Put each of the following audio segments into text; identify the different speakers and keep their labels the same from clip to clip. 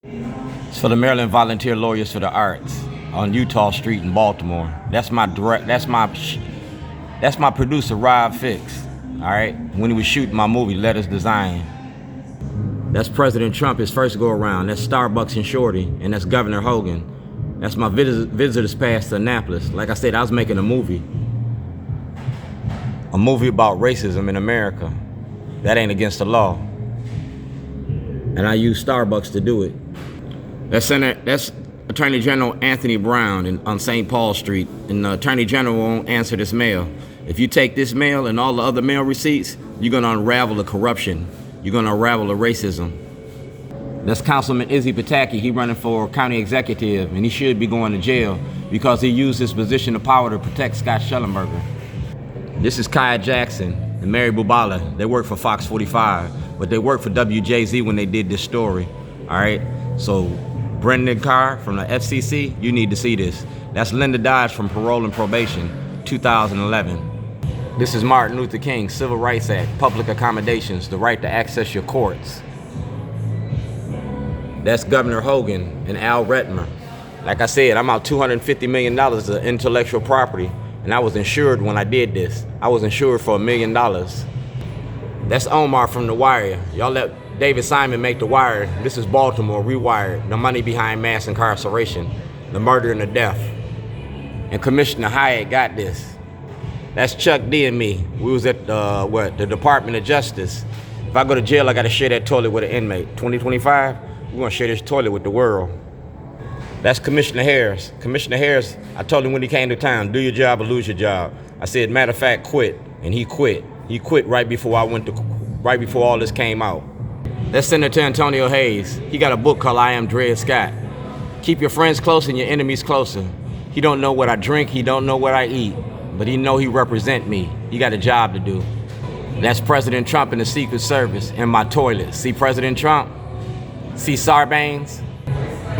Speaker 1: It's for the Maryland Volunteer Lawyers for the Arts on Utah Street in Baltimore. That's my producer Rob Fiks. All right, when he was shooting my movie Letters Design. That's President Trump, his first go around. That's Starbucks and Shorty, and that's Governor Hogan. That's my visitor's pass to Annapolis. Like I said, I was making a movie about racism in America. That ain't against the law. And I used Starbucks to do it. That's Attorney General Anthony Brown on St. Paul Street, and the Attorney General won't answer this mail. If you take this mail and all the other mail receipts, you're gonna unravel the corruption. You're gonna unravel the racism. That's Councilman Izzy Pataki. He running for county executive, and he should be going to jail because he used his position of power to protect Scott Schellenberger. This is Kaya Jackson and Mary Bubala. They work for Fox 45, but they worked for WJZ when they did this story, all right? So Brendan Carr from the FCC, you need to see this. That's Linda Dodge from Parole and Probation, 2011. This is Martin Luther King, Civil Rights Act, public accommodations, the right to access your courts. That's Governor Hogan and Al Retmer. Like I said, I'm out $250 million of intellectual property, and I was insured when I did this. I was insured for $1 million. That's Omar from The Wire. Y'all let David Simon make The Wire. This is Baltimore, Rewired, the money behind mass incarceration, the murder and the death. And Commissioner Hyatt got this. That's Chuck D and me. We was at the Department of Justice. If I go to jail, I gotta share that toilet with an inmate. 2025, we're gonna share this toilet with the world. That's Commissioner Harris. Commissioner Harris, I told him when he came to town, do your job or lose your job. I said, matter of fact, quit, and he quit. He quit right before all this came out. That's Senator Antonio Hayes. He got a book called I Am Dred Scott. Keep your friends close and your enemies closer. He don't know what I drink, he don't know what I eat, but he know he represent me. He got a job to do. That's President Trump and the Secret Service in my toilet. See President Trump? See Sarbanes?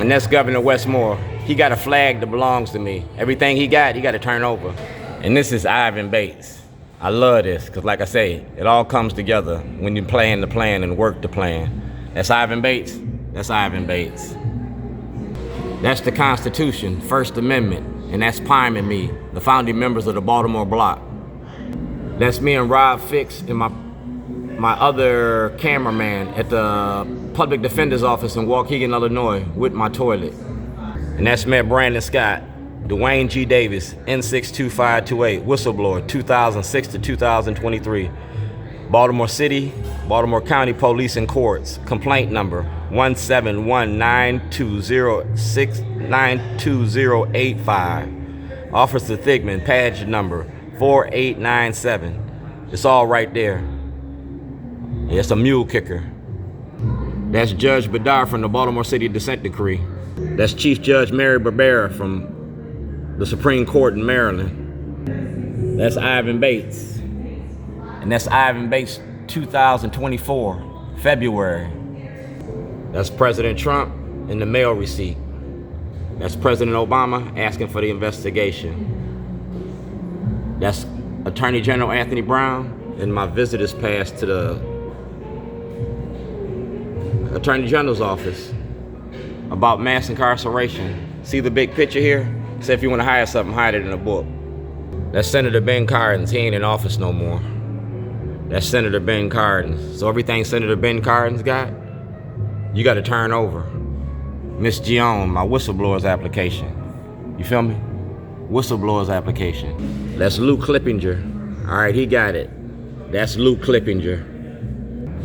Speaker 1: And that's Governor Westmore. He got a flag that belongs to me. Everything he got to turn over. And this is Ivan Bates. I love this, because like I say, it all comes together when you plan the plan and work the plan. That's Ivan Bates. That's Ivan Bates. That's the Constitution, First Amendment, and that's Pime and me, the founding members of the Baltimore Bloc. That's me and Rob Fiks and my other cameraman at the Public Defender's Office in Waukegan, Illinois, with my toilet. And that's Mayor Brandon Scott, Duane G.Davis, N62528, whistleblower, 2006 to 2023. Baltimore City, Baltimore County Police and Courts, complaint number 17192069285. Officer Thigman, badge number 4897. It's all right there. Yeah, it's a mule kicker. That's Judge Badar from the Baltimore City Dissent Decree. That's Chief Judge Mary Barbera from the Supreme Court in Maryland. That's Ivan Bates. And that's Ivan Bates 2024, February. That's President Trump and the mail receipt. That's President Obama asking for the investigation. That's Attorney General Anthony Brown and my visitor's pass to the Attorney General's office about mass incarceration. See the big picture here? Say if you want to hide something, hide it in a book. That's Senator Ben Cardin. He ain't in office no more. That's Senator Ben Cardin. So everything Senator Ben Cardin's got, you got to turn over. Miss Gion, my whistleblower's application. You feel me? Whistleblower's application. That's Lou Clippinger. All right, he got it. That's Lou Clippinger.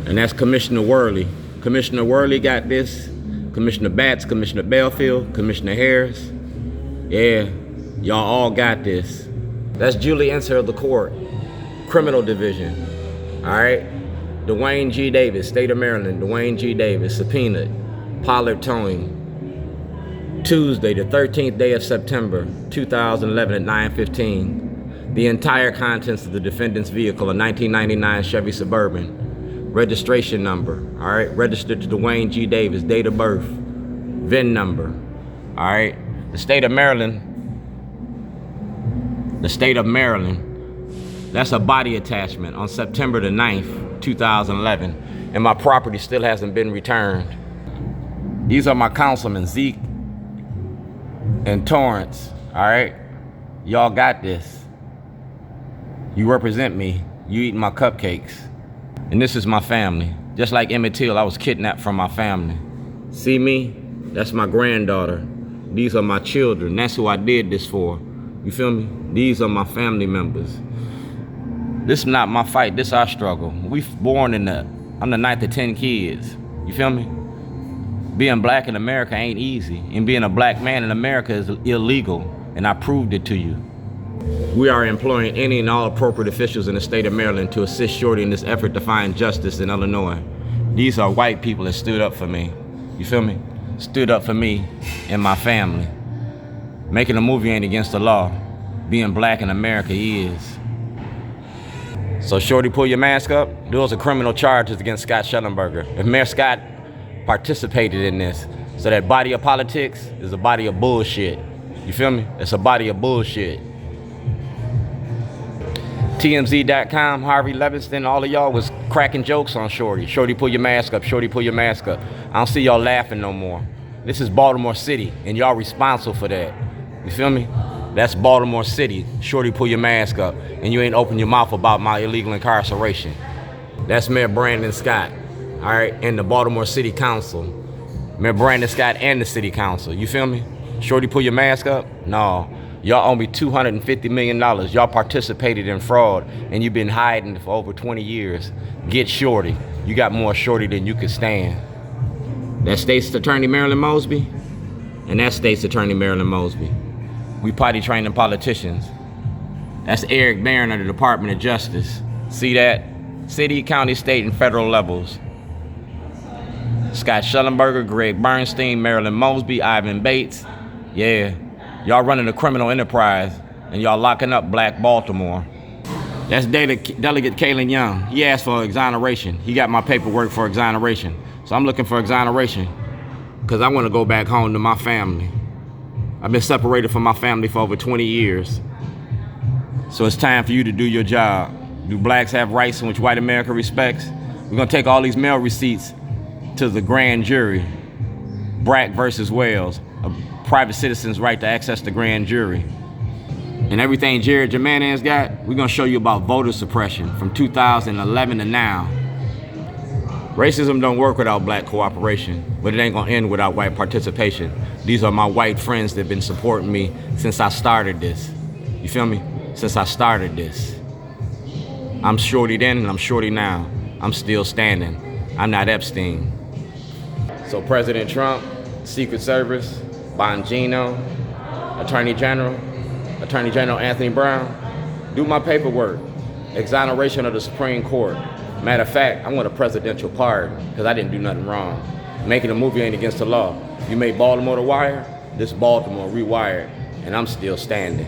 Speaker 1: And that's Commissioner Worley. Commissioner Worley got this. Commissioner Batts, Commissioner Belfield, Commissioner Harris. Yeah, y'all all got this. That's Julie Enser of the court, criminal division. All right, Duane G.Davis, State of Maryland, Duane G.Davis, subpoenaed, Pollard Towing. Tuesday, the 13th day of September, 2011 at 9:15. The entire contents of the defendant's vehicle, a 1999 Chevy Suburban. Registration number, all right, registered to Duane G. Davis, date of birth, VIN number, all right. The state of Maryland, that's a body attachment on September the 9th, 2011, and my property still hasn't been returned. These are my councilmen, Zeke and Torrance, all right? Y'all got this. You represent me. You eating my cupcakes. And this is my family. Just like Emmett Till, I was kidnapped from my family. See me? That's my granddaughter. These are my children. That's who I did this for. You feel me? These are my family members. This is not my fight. This is our struggle. I'm the 9th of 10 kids. You feel me? Being black in America ain't easy. And being a black man in America is illegal. And I proved it to you. We are employing any and all appropriate officials in the state of Maryland to assist Shorty in this effort to find justice in Illinois. These are white people that stood up for me. You feel me? Stood up for me and my family. Making a movie ain't against the law. Being black in America is. So Shorty, pull your mask up. Those are criminal charges against Scott Shellenberger. If Mayor Scott participated in this, so that body of politics is a body of bullshit. You feel me? It's a body of bullshit. TMZ.com, Harvey Levinston, all of y'all was cracking jokes on Shorty. Shorty, pull your mask up. Shorty, pull your mask up. I don't see y'all laughing no more. This is Baltimore City, and y'all responsible for that. You feel me? That's Baltimore City. Shorty, pull your mask up. And you ain't open your mouth about my illegal incarceration. That's Mayor Brandon Scott, all right, and the Baltimore City Council. Mayor Brandon Scott and the City Council. You feel me? Shorty, pull your mask up? No. Y'all owe me $250 million. Y'all participated in fraud, and you've been hiding for over 20 years. Get Shorty. You got more Shorty than you could stand. That State's Attorney Marilyn Mosby, and that State's Attorney Marilyn Mosby. We potty training politicians. That's Eric Barron of the Department of Justice. See that? City, county, state, and federal levels. Scott Shellenberger, Greg Bernstein, Marilyn Mosby, Ivan Bates. Yeah. Y'all running a criminal enterprise, and y'all locking up Black Baltimore. That's Delegate Kalen Young. He asked for exoneration. He got my paperwork for exoneration. So I'm looking for exoneration because I want to go back home to my family. I've been separated from my family for over 20 years. So it's time for you to do your job. Do blacks have rights in which white America respects? We're going to take all these mail receipts to the grand jury. Brack versus Wells. A private citizen's right to access the grand jury. And everything Jared Germanan's got, we're gonna show you about voter suppression from 2011 to now. Racism don't work without black cooperation, but it ain't gonna end without white participation. These are my white friends that have been supporting me since I started this. You feel me? Since I started this. I'm Shorty then and I'm Shorty now. I'm still standing. I'm not Epstein. So President Trump, Secret Service, Bongino, Attorney General Anthony Brown, do my paperwork. Exoneration of the Supreme Court. Matter of fact, I want a presidential pardon because I didn't do nothing wrong. Making a movie ain't against the law. You made Baltimore The Wire, this Baltimore Rewired, and I'm still standing.